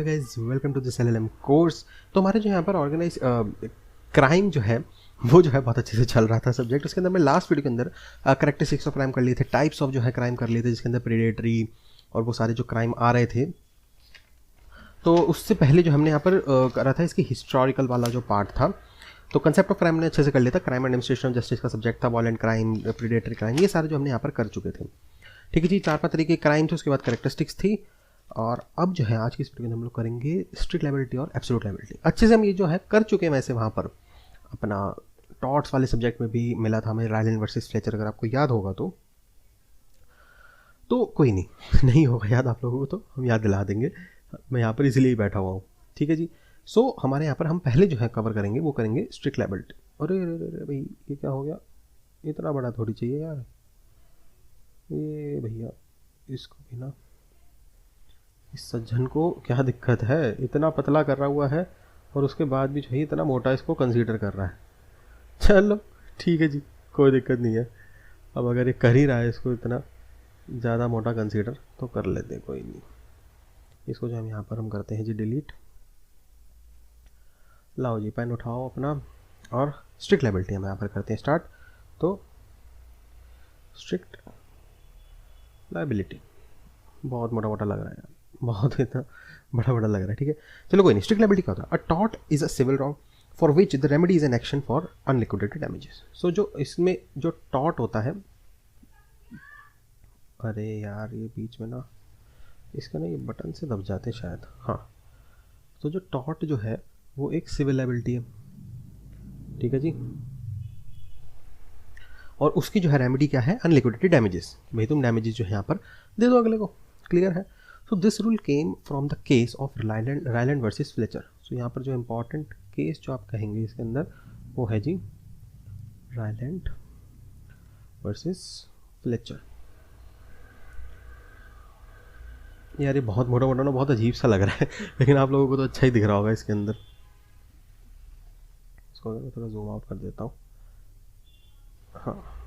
है guys, welcome to this LLM course. तो हमारे जो यहाँ पर ऑर्गेनाइज क्राइम जो है वो जो है बहुत अच्छे से चल रहा था सब्जेक्ट। उसके अंदर मैं लास्ट वीडियो के अंदर करेक्टरिस्टिक्स ऑफ क्राइम कर लिए थे, टाइप्स ऑफ जो है क्राइम कर लिए थे, जिसके अंदर प्रेडेटरी और वो सारे जो क्राइम आ रहे थे। तो उससे पहले जो हमने यहाँ पर करा था इसकी हिस्टोरिकल वाला जो पार्ट था। तो कंसेप्ट ऑफ क्राइम ने अच्छे से कर लिया था। क्राइम एडमिनिस्ट्रेशन ऑफ जस्टिस का सब्जेक्ट था, वायलेंट क्राइम, प्रेडेटरी क्राइम, ये सारे जो हमने यहाँ पर कर चुके थे। ठीक है जी, 4-5 तरीके क्राइम थे, उसके बाद करेक्टरिस्टिक्स थी। और अब जो है आज की इस वीडियो में हम लोग करेंगे स्ट्रिक्ट लायबिलिटी और एब्सोल्यूट लायबिलिटी। अच्छे से हम ये जो है कर चुके हैं। वैसे वहाँ पर अपना टॉर्ट्स वाले सब्जेक्ट में भी मिला था हमें रायलैंड वर्सेस फ्लेचर, अगर आपको याद होगा तो कोई नहीं नहीं होगा याद आप लोगों को तो हम याद दिला देंगे। मैं यहाँ पर इसलिए ही बैठा हुआ हूँ। ठीक है जी। सो हमारे यहाँ पर हम पहले जो है कवर करेंगे वो करेंगे स्ट्रिक्ट लायबिलिटी। अरे अरे भाई ये क्या हो गया, इतना बड़ा थोड़ी चाहिए यार ये भैया। इसको भी ना, इस सज्जन को क्या दिक्कत है, इतना पतला कर रहा हुआ है और उसके बाद भी जो है इतना मोटा इसको कंसीडर कर रहा है। चलो ठीक है जी, कोई दिक्कत नहीं है। अब अगर ये कर ही रहा है इसको इतना ज़्यादा मोटा कंसीडर तो कर लेते हैं, कोई नहीं। इसको जो हम यहाँ पर हम करते हैं जी डिलीट। लाओ जी पेन उठाओ अपना और स्ट्रिक्ट लायबिलिटी हम यहाँ पर करते हैं स्टार्ट। तो स्ट्रिक्ट लायबिलिटी बहुत मोटा मोटा लग रहा है यार, बहुत इतना बड़ा बड़ा लग रहा है। ठीक है चलो कोई नहीं। स्ट्रिक्ट लायबिलिटी क्या होता है? A tort is a civil wrong for which the remedy is an action for unliquidated damages. So जो इसमें जो टॉर्ट होता है, अरे यार ये बीच में ना इसका ना ये बटन से दब जाते शायद। हाँ, तो जो टॉर्ट जो है वो एक सिविल लायबिलिटी है। ठीक है जी। और उसकी जो है रेमेडी क्या है? Unliquidated damages. भाई तुम डैमेजेस जो है यहाँ पर दे दो अगले को, क्लियर है। So this rule came from the case of Ryland versus Fletcher. So यहाँ पर जो इम्पॉर्टेंट केस जो आप कहेंगे इसके अंदर वो है जी रायलैंड वर्सेस फ्लेचर। यार ये बहुत मोटा मोटा ना बहुत अजीब सा लग रहा है लेकिन आप लोगों को तो अच्छा ही दिख रहा होगा इसके अंदर। इसको थोड़ा जूम आउट कर देता हूँ। हाँ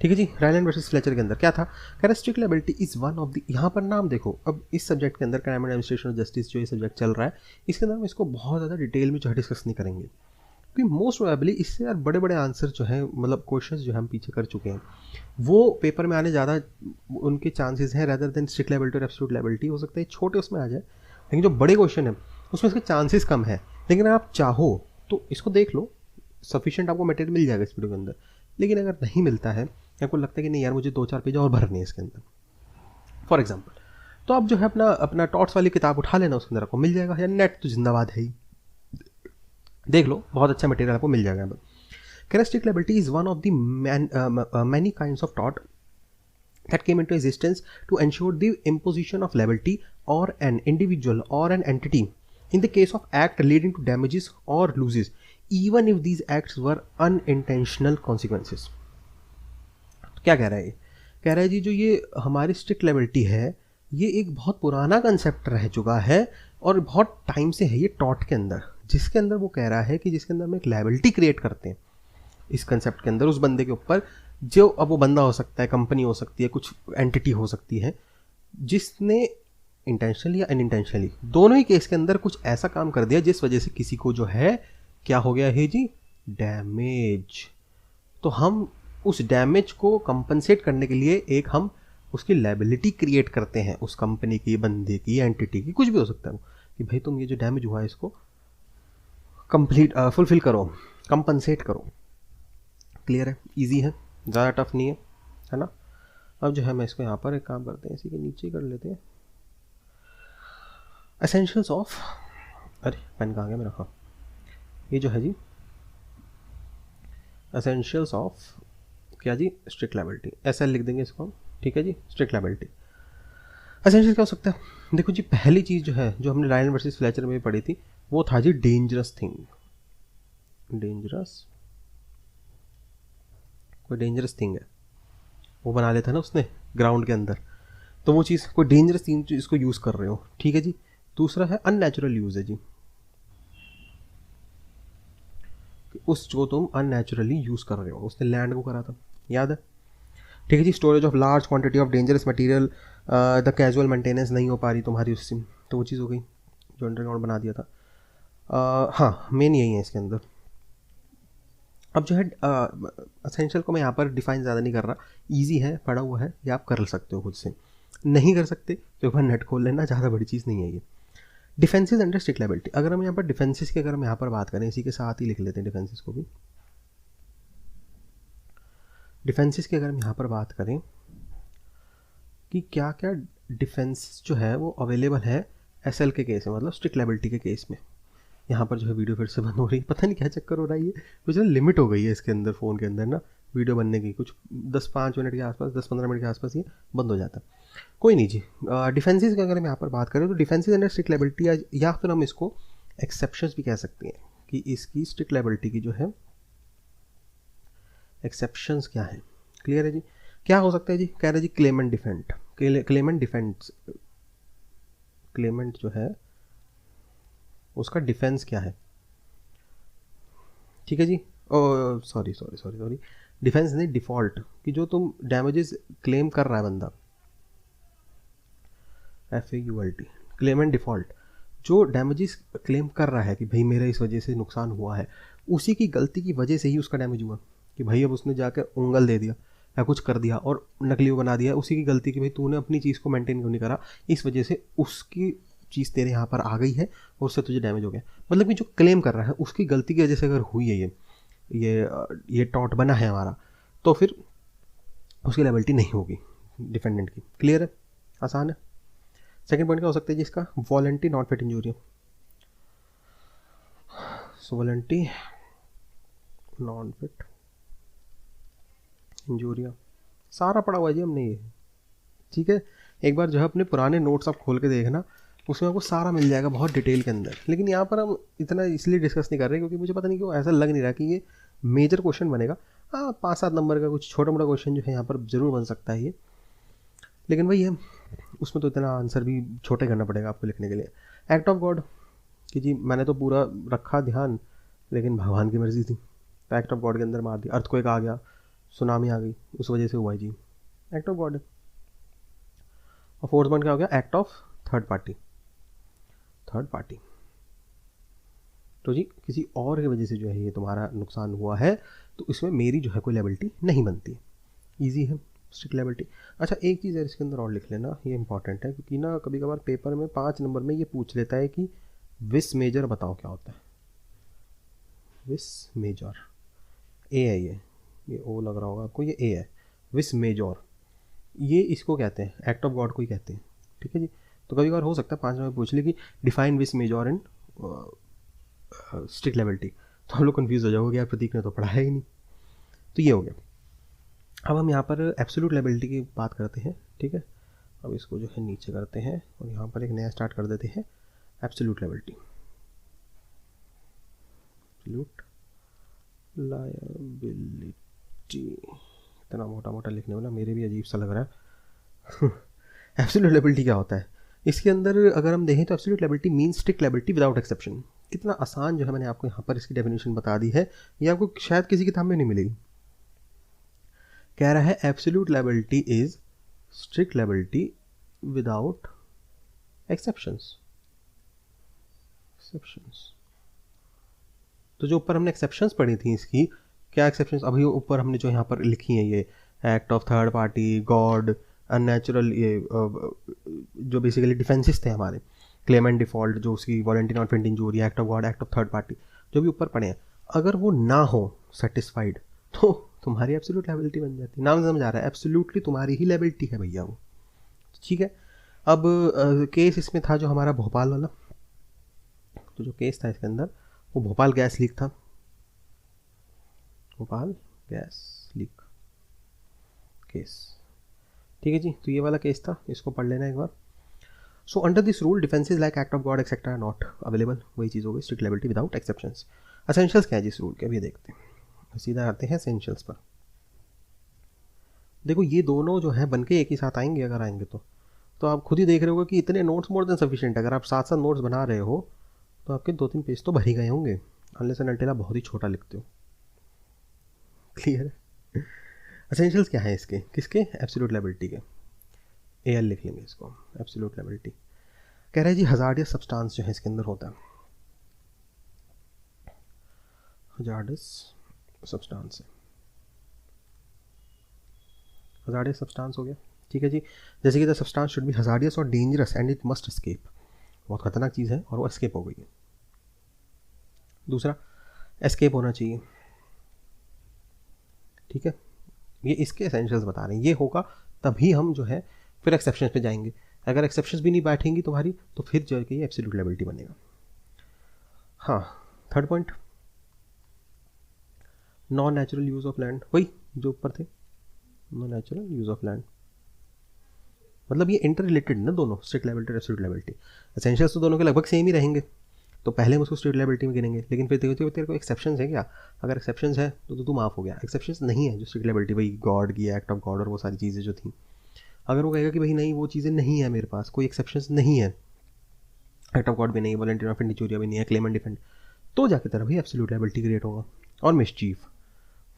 ठीक है जी। रायलैंड वर्सेस फ्लेचर के अंदर क्या था? कह रहा strict liability is one of the, यहाँ पर नाम देखो। अब इस सब्जेक्ट के अंदर crime and administration of justice जो ये सब्जेक्ट चल रहा है, इसके अंदर हम इसको बहुत ज़्यादा डिटेल में जो है डिस्कस नहीं करेंगे, क्योंकि मोस्ट प्रोबेबली इससे यार बड़े बड़े आंसर जो है, मतलब क्वेश्चंस जो हम पीछे कर चुके हैं, वो पेपर में आने ज़्यादा उनके चांसेस हैं रेदर देन स्ट्रिक्ट लायबिलिटी और एब्सोल्यूट लायबिलिटी। हो सकता है छोटे उसमें आ जाए, लेकिन जो बड़े क्वेश्चन है उसमें इसके चांसेस कम है। लेकिन अगर आप चाहो तो इसको देख लो, सफिशिएंट आपको मटेरियल मिल जाएगा इस वीडियो के अंदर। लेकिन अगर नहीं मिलता है, आपको लगता है कि नहीं यार मुझे 2-4 पेज और भरने हैं इसके अंदर फॉर एग्जांपल, तो आप जो है अपना टॉर्ट्स वाली किताब उठा लेना, उसके अंदर आपको मिल जाएगा। या नेट तो जिंदाबाद है ही, देख लो बहुत अच्छा मटेरियल आपको मिल जाएगा। Strict liability is one of the many kinds of tort that came into existence to ensure the imposition of liability or an individual or an entity in the case of act leading to damages or losses, even if these acts were unintentional consequences. क्या कह रहा है? कह रहा है जी जो ये हमारी स्ट्रिक्ट लायबिलिटी है ये एक बहुत पुराना कंसेप्ट रह चुका है और बहुत टाइम से है ये टॉर्ट के अंदर, जिसके अंदर वो कह रहा है कि जिसके अंदर हम एक लायबिलिटी क्रिएट करते हैं इस कंसेप्ट के अंदर उस बंदे के ऊपर, जो अब वो बंदा हो सकता है, कंपनी हो सकती है, कुछ एंटिटी हो सकती है, जिसने इंटेंशनली या अनइंटेंशनली दोनों ही केस के अंदर कुछ ऐसा काम कर दिया जिस वजह से किसी को जो है क्या हो गया है जी, डैमेज। तो हम उस डैमेज को कंपनसेट करने के लिए एक हम उसकी लायबिलिटी क्रिएट करते हैं, उस कंपनी की, बंदे की, एंटिटी की, कुछ भी हो सकता है, कि भाई तुम ये जो डैमेज हुआ है इसको कंप्लीट फुलफिल करो, कंपनसेट करो। क्लियर है, इजी है, ज़्यादा टफ नहीं है ना। अब जो है मैं इसको यहाँ पर एक काम करते हैं, इसी के नीचे कर लेते हैं एसेंशियल्स ऑफ, अरे पेन कहाँ गया मेरा, हाँ ये जो है जी एसेंशियल्स ऑफ क्या जी, स्ट्रिक्ट लायबिलिटी, ऐसा लिख देंगे इसको हम। ठीक है जी, स्ट्रिक्ट लायबिलिटी एसेंशियल क्या हो सकता है? देखो जी पहली चीज़ जो है जो हमने रायलैंड वर्सेस फ्लेचर में भी पढ़ी थी वो था जी डेंजरस थिंग। डेंजरस, कोई डेंजरस थिंग है वो बना लेता है ना उसने ग्राउंड के अंदर, तो वो चीज़ कोई डेंजरस थिंग इसको यूज़ कर रहे हो। ठीक है जी। दूसरा है अननेचुरल यूज है जी, उसको तुम अननेचुरली यूज़ कर रहे हो, उसने लैंड को करा था, याद है। ठीक है जी। Storage of large quantity of dangerous material, the casual maintenance नहीं हो पा रही तुम्हारी उससे, तो वो चीज़ हो गई। जॉइंट अकाउंट बना दिया था। हाँ, मेन यही है इसके अंदर। अब जो है असेंशियल को मैं यहाँ पर डिफाइन ज़्यादा नहीं कर रहा, इजी है, पढ़ा हुआ है, ये आप कर सकते हो खुद से। नहीं कर सकते तो एक बार नेट खोल लेना, ज़्यादा बड़ी चीज़ नहीं है ये। डिफेंसेस अंडर स्ट्रिक्ट लायबिलिटी, अगर हम यहाँ पर डिफेंसेस की अगर हम यहाँ पर बात करें, इसी के साथ ही लिख लेते हैं डिफेंसेस को भी। डिफेंसेस की अगर हम यहाँ पर बात करें कि क्या क्या डिफेंस जो है वो अवेलेबल है एसएल के केस में, मतलब स्ट्रिक्ट लायबिलिटी के केस में। यहाँ पर जो है वीडियो फिर से बंद हो रही है, पता नहीं क्या चक्कर हो रहा है, ये कुछ ना लिमिट हो गई है इसके अंदर, फ़ोन के अंदर ना वीडियो बनने की, कुछ 10-5 मिनट के आसपास, 10-15 मिनट के आसपास ये बंद हो जाता है। कोई नहीं जी। डिफेंसेस की अगर हम यहाँ पर बात करें तो डिफेंसेस अंडर स्ट्रिक्ट लायबिलिटी, या फिर हम इसको एक्सेप्शंस भी कह सकते हैं कि इसकी स्ट्रिक्ट लायबिलिटी की जो है एक्सेप्शंस क्या है। क्लियर है जी। क्या हो सकता है जी, कह रहे जी claimant defend, claimant defence, claimant जो है उसका डिफेंस क्या है। ठीक है जी। ओ सॉरी, डिफेंस नहीं, डिफ़ॉल्ट, कि जो तुम डैमेजेस क्लेम कर रहा है बंदा, FAULT, क्लेमेंट डिफ़ॉल्ट, जो डैमेजेस क्लेम कर रहा है कि भाई मेरा इस वजह से नुकसान हुआ है, उसी की गलती की वजह से ही उसका डैमेज हुआ, कि भाई अब उसने जाकर उंगल दे दिया या कुछ कर दिया और नकली वो बना दिया, उसी की गलती कि भाई तूने अपनी चीज़ को मेंटेन क्यों नहीं करा, इस वजह से उसकी चीज़ तेरे यहाँ पर आ गई है और उससे तुझे डैमेज हो गया। मतलब कि जो क्लेम कर रहा है उसकी गलती की वजह से अगर हुई है ये टॉट बना है हमारा, तो फिर उसकी लायबिलिटी नहीं होगी डिफेंडेंट की। क्लियर है, आसान है। सेकंड पॉइंट क्या हो सकता है जी इसका, voluntary not fit injury. So voluntary non fit injuria सारा पढ़ा हुआ है जी हमने ये, ठीक है। एक बार जो है अपने पुराने नोट्स आप खोल के देखना, उसमें आपको सारा मिल जाएगा बहुत डिटेल के अंदर। लेकिन यहाँ पर हम इतना इसलिए डिस्कस नहीं कर रहे क्योंकि मुझे पता नहीं क्यों ऐसा लग नहीं रहा कि ये मेजर क्वेश्चन बनेगा। हाँ, 5-7 नंबर का कुछ छोटा मोटा क्वेश्चन जो है यहाँ पर ज़रूर बन सकता है ये, लेकिन वही है, उसमें तो इतना आंसर भी छोटे करना पड़ेगा आपको लिखने के लिए। एक्ट ऑफ गॉड, कि जी मैंने तो पूरा रखा ध्यान, लेकिन भगवान की मर्ज़ी थी, तो एक्ट ऑफ गॉड के अंदर मार दिया, अर्थक्वेक आ गया, सुनामी आ गई, उस वजह से हुआ है जी, एक्ट ऑफ गॉड है। और फोर्थ पॉइंट क्या हो गया, act of third party. Third party तो जी किसी और की वजह से जो है ये तुम्हारा नुकसान हुआ है, तो इसमें मेरी जो है कोई लायबिलिटी नहीं बनती। ईजी है स्ट्रिक्ट लायबिलिटी। अच्छा, एक चीज़ है इसके अंदर और लिख लेना, ये इंपॉर्टेंट है, क्योंकि ना कभी कभार पेपर में 5 नंबर में ये पूछ लेता है कि विस मेजर बताओ क्या होता है। विस मेजर, ए है ये ओ लग रहा होगा आपको, ये ए है। विस मेजर, ये इसको कहते हैं, एक्ट ऑफ गॉड को ही कहते हैं। ठीक है जी। तो कभी कभार हो सकता है 5 नंबर पूछ ले कि डिफाइन विस मेजर इन स्ट्रिक्ट लायबिलिटी, तो हम लोग कन्फ्यूज़ हो जाओगे यार प्रतीक ने तो पढ़ाया ही नहीं। तो ये हो गया। अब हम यहाँ पर एब्सोल्यूट लायबिलिटी की बात करते हैं, ठीक है। अब इसको जो है नीचे करते हैं और यहाँ पर एक नया स्टार्ट कर देते हैं, एब्सोल्यूट लायबिलिटी। एब्सोल्यूट लायबिलिटी, इतना मोटा मोटा लिखने में ना मेरे भी अजीब सा लग रहा है। एब्सोल्यूट लायबिलिटी क्या होता है इसके अंदर, अगर हम देखें तो absolute liability means strict liability without exception. कितना आसान जो है मैंने आपको यहाँ पर इसकी डेफिनेशन बता दी है, ये आपको शायद किसी किताब में नहीं मिलेगी। कह रहा है absolute liability is strict liability without exceptions. तो जो ऊपर हमने एक्सेप्शंस पढ़ी थी इसकी, क्या एक्सेप्शंस अभी ऊपर हमने जो यहाँ पर लिखी हैं, ये act of third party, God, unnatural, ये जो बेसिकली डिफेंसेस थे हमारे, क्लेम एंड डिफॉल्ट, जो उसकी voluntary not fit injury, act of God, act of third party, जो भी ऊपर पढ़े हैं, अगर वो ना हो सेटिस्फाइड तो तुम्हारी एब्सोल्यूट लायबिलिटी बन जाती है। नाम समझ आ रहा है, एब्सोल्युटली तुम्हारी ही लायबिलिटी है भैया वो, ठीक है। अब केस इसमें था जो हमारा भोपाल वाला, तो जो केस था इसके अंदर वो भोपाल गैस लीक था, भोपाल गैस लीक केस, ठीक है जी। तो ये वाला केस था, इसको पढ़ लेना एक बार। So under this rule defences like act of God etcetera are not available, वही चीज़ हो गई strict liability without exceptions. Essentials क्या है जिस रूल के, अभी देखते हैं, सीधा आते हैं एसेंशियल्स पर। देखो ये दोनों जो है बन के एक ही साथ आएंगे, अगर आएंगे तो आप खुद ही देख रहे होगे कि इतने नोट्स मोर देन सफिशिएंट। अगर आप 7-7 नोट्स बना रहे हो तो आपके 2-3 पेज तो भर ही गए होंगे, अनलेस एंड अनटिल आप बहुत ही छोटा लिखते हो। क्लियर है। एसेंशियल्स क्या है इसके, किसके, एब्सोल्यूट लायबिलिटी के। AL लिख लेंगे इसको, एब्सोल्यूट लायबिलिटी। कह रहा है जी हजार्डियस सब्सटेंस जो है इसके अंदर होता है, हजार्डियस सब्सटेंस है, हजार्डियस सब्सटेंस हो गया, ठीक है जी। जैसे कि the substance should be hazardous और dangerous and it must escape, बहुत खतरनाक चीज़ है और वो एस्केप हो गई है। दूसरा, एस्केप होना चाहिए, ठीक है, ये इसके एसेंशियल्स बता रहे हैं, ये होगा तभी हम जो है फिर एक्सेप्शंस पे जाएंगे। अगर एक्सेप्शंस भी नहीं बैठेंगी तुम्हारी तो फिर जो है कि ये एब्सोल्यूट लायबिलिटी बनेगा। हाँ, third point, non natural use of land, वही जो ऊपर थे, non natural use of land, मतलब ये इंटर रिलेटेड ना दोनों, स्ट्रिक्ट लायबिलिटी और एब्सोल्यूट लायबिलिटी। एसेंशियल्स तो दोनों के लगभग सेम ही रहेंगे, तो पहले हम उसको स्ट्रिक्ट लायबिलिटी में गिनेंगे, लेकिन फिर देखो तेरे को एक्सेप्शंस है क्या, अगर एक्सेप्शंस है तो तू माफ़ हो गया, एक्सेप्शंस नहीं है जो स्ट्रिक्ट लायबिलिटी, भाई गॉड की एक्ट ऑफ गॉड और वो सारी चीज़ें जो थी, अगर वो कहेगा कि भाई नहीं वो चीज़ें नहीं है मेरे पास, कोई एक्सेप्शंस नहीं है, एक्ट ऑफ गॉड भी नहीं है, वॉलंटियर ऑफ इंडिचोरिया भी नहीं है, क्लेम एंड डिफेंड, तो जाके तेरा भाई एब्सोल्यूट लायबिलिटी क्रिएट होगा। और मिसचीफ,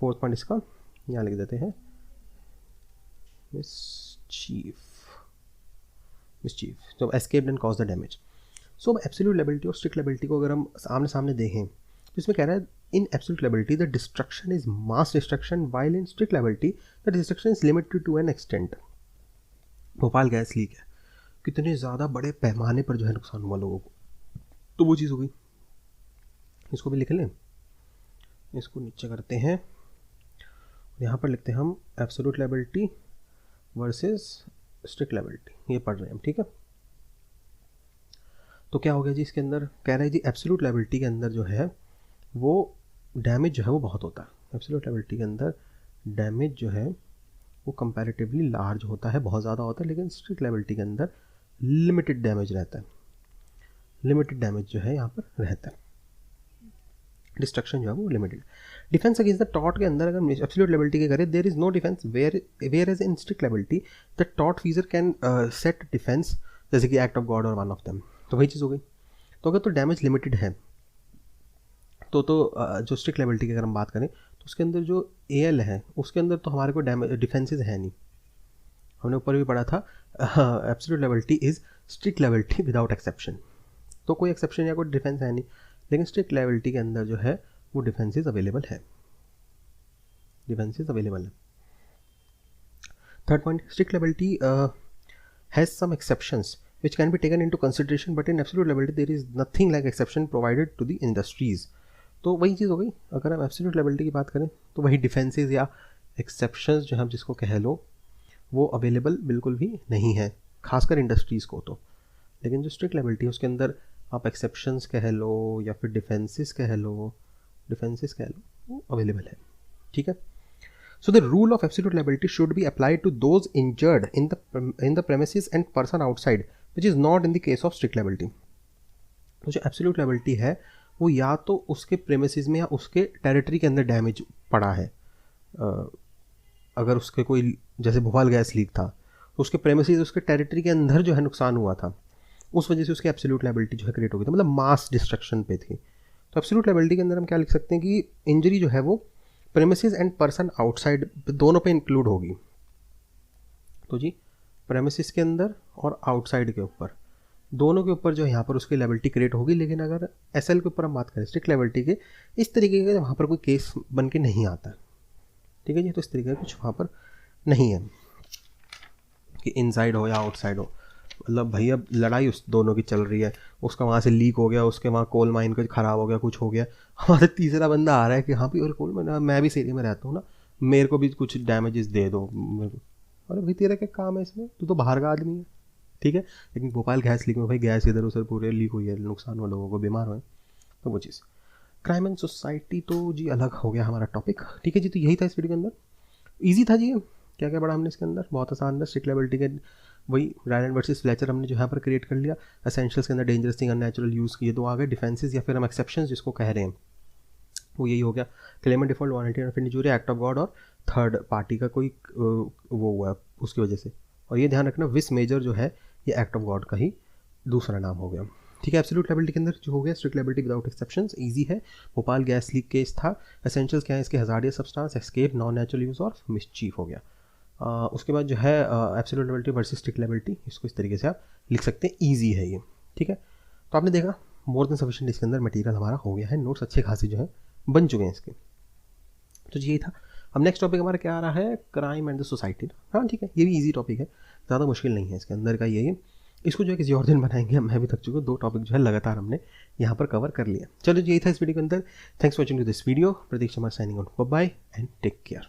फोर्थ पॉइंट इसका यहाँ लिख देते हैं, मिसचीफ, जब escaped and cause the damage. So अब एब्सोल्यूट लायबिलिटी और स्ट्रिक्ट लायबिलिटी को अगर हम आमने सामने देखें तो इसमें कह रहा है in absolute liability the destruction is mass destruction, while in strict liability the destruction is limited to an extent. Bhopal gas leak है, कितने ज़्यादा बड़े पैमाने पर जो है नुकसान हुआ लोगों को, तो वो चीज़ हो गई। इसको भी लिख लें, इसको नीचे करते हैं, यहाँ पर लिखते हैं हम absolute liability versus strict liability, ये पढ़ रहे हैं हम, ठीक है। तो क्या हो गया जी, इसके अंदर कह रहे हैं जी एब्सोल्यूट लायबिलिटी के अंदर जो है वो डैमेज जो है वो बहुत होता है, एब्सोल्यूट लायबिलिटी के अंदर डैमेज जो है वो कंपैरेटिवली लार्ज होता है, बहुत ज़्यादा होता है, लेकिन स्ट्रिक्ट लायबिलिटी के अंदर लिमिटेड डैमेज रहता है, लिमिटेड डैमेज जो है यहाँ पर रहता है, डिस्ट्रक्शन जो है वो लिमिटेड। डिफेंस अगेंस्ट द टॉट के अंदर अगर एब्सोल्यूट लायबिलिटी के करें, there is no defence, whereas in strict liability the tortfeasor can set defence, जैसे कि एक्ट ऑफ गॉड और वन ऑफ देम, तो वही चीज़ हो गई। तो अगर तो डैमेज लिमिटेड है तो जो स्ट्रिक्ट लायबिलिटी की अगर हम बात करें तो उसके अंदर जो एल है उसके अंदर तो हमारे को डिफेंसेस है नहीं, हमने ऊपर भी पढ़ा था absolute liability is strict liability without exception, तो कोई एक्सेप्शन या कोई डिफेंस है नहीं, लेकिन स्ट्रिक्ट लायबिलिटी के अंदर जो है वो डिफेंसेस अवेलेबल है, डिफेंसेस अवेलेबल है। Third point, strict liability has some exceptions which can be taken into consideration, but in absolute liability there is nothing like exception provided to the industries। तो वही चीज़ हो गई, अगर हम एब्सोल्यूट लायबिलिटी की बात करें तो वही डिफेंसेस या एक्सेप्शंस जो हम जिसको कह लो वो अवेलेबल बिल्कुल भी नहीं है, खासकर इंडस्ट्रीज़ को तो। लेकिन जो स्ट्रिक्ट लायबिलिटी है उसके अंदर आप एक्सेप्शंस कह लो या फिर डिफेंसेस कह लो वो अवेलेबल है, ठीक है। So the rule of absolute liability should be applied to those injured in the premises and person outside, which is not in the case of strict liability। तो जो absolute liability है वो या तो उसके premises में या उसके territory के अंदर डैमेज पड़ा है, अगर उसके कोई जैसे भोपाल गैस लीक था तो उसके premises उसके territory के अंदर जो है नुकसान हुआ था, उस वजह से उसकी absolute liability जो है क्रिएट हो गई थी, मतलब मास डिस्ट्रक्शन पे थी। तो absolute liability के अंदर हम क्या लिख सकते हैं कि इंजरी जो है वो प्रेमिसेस एंड पर्सन आउटसाइड दोनों पे इंक्लूड होगी। तो जी प्रेमिसेस के अंदर और आउटसाइड के ऊपर दोनों के ऊपर जो है यहाँ पर उसकी लायबिलिटी क्रिएट होगी। लेकिन अगर एसएल के ऊपर हम बात करें स्ट्रिक्ट लायबिलिटी के, इस तरीके के वहाँ पर कोई केस बन के नहीं आता, ठीक है जी। तो इस तरीके का कुछ वहाँ पर नहीं है कि इनसाइड हो या आउटसाइड हो, मतलब भैया लड़ाई उस दोनों की चल रही है, उसका वहाँ से लीक हो गया, उसके वहाँ कोल माइन का ख़राब हो गया, कुछ हो गया, हमारे तीसरा बंदा आ रहा है कि हाँ भी और कोल माइन, मैं भी इस एरिया में रहता हूँ ना, मेरे को भी कुछ डैमेजेस दे दो मेरे को। अरे भाई तेरा क्या काम है इसमें, तू तो बाहर का आदमी है, ठीक है। लेकिन भोपाल गैस लीक में भाई गैस इधर उधर पूरे लीक हुई है, नुकसान हुआ, लोगों को बीमार हुए, तो वो चीज़। क्राइम एंड सोसाइटी तो जी अलग हो गया हमारा टॉपिक, ठीक है जी। तो यही था इस वीडियो के अंदर, ईजी था जी, क्या क्या पढ़ा हमने इसके अंदर, बहुत आसान था। स्ट्रिक्ट लायबिलिटी के वही रायलैंड वर्सेस फ्लेचर हमने जो यहाँ पर क्रिएट कर लिया, एसेंशियल्स के अंदर डेंजरस थिंग, अननेचुरल यूज़ किए, तो आ गए डिफेंसेस या फिर हम एक्सेप्शंस जिसको कह रहे हैं, वो यही हो गया। Claim and default, volunteer of injury, act of God और थर्ड पार्टी का कोई वो हुआ उसकी वजह से। और ये ध्यान रखना विस मेजर जो है ये एक्ट ऑफ गॉड का ही दूसरा नाम हो गया, ठीक है। एब्सोल्यूट लायबिलिटी के अंदर जो हो गया strict liability without exceptions, easy है। भोपाल गैस लीक केस था। एसेंशियल्स क्या है इसके, hazardous substance, escape, non natural use और मिसचीफ हो गया। उसके बाद जो है absolute liability versus strict liability, इसको इस तरीके से आप लिख सकते हैं, ईजी है ये। ठीक है, तो आपने देखा मोर देन सफिशिएंट इसके अंदर मटेरियल हमारा हो गया है, नोट्स अच्छे खासे जो है बन चुके हैं इसके। तो यही था। अब नेक्स्ट टॉपिक हमारा क्या आ रहा है, क्राइम एंड द सोसाइटी। हाँ ठीक है, ये भी इजी टॉपिक है, ज़्यादा मुश्किल नहीं है इसके अंदर का ये। इसको जो है किसी और दिन बनाएंगे, मैं भी थक चुका हूँ, 2 टॉपिक जो है लगातार हमने यहाँ पर कवर कर लिया। चलो यही था इस वीडियो के अंदर। Thanks for watching to this video. Prateek Sharma signing out, bye bye and take care.